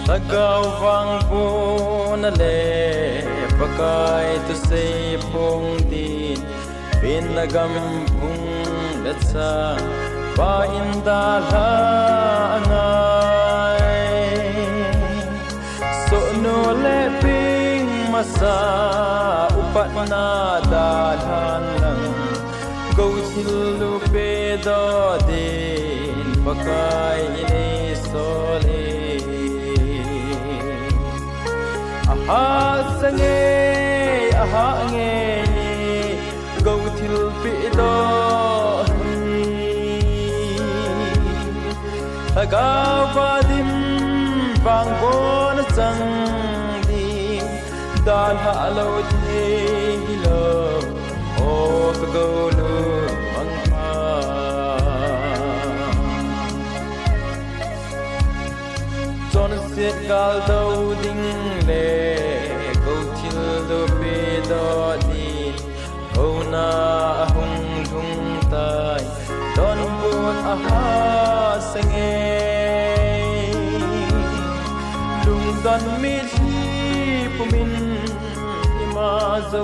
Tagaw vang po na le Pakay to say pong din Pinagampung datsa Paindalanay So no le ping masa Upat na dalhan lang Go silupe do din Pakay inisoli Aha sange ni Go til pido Agawa dim bang bon sang di Dal halo di hilo O go lu mang pa Son sit gal do ding le Go til do pido di Go na hung lung tai Don put aha sange Lung don mi hi pumin ima zo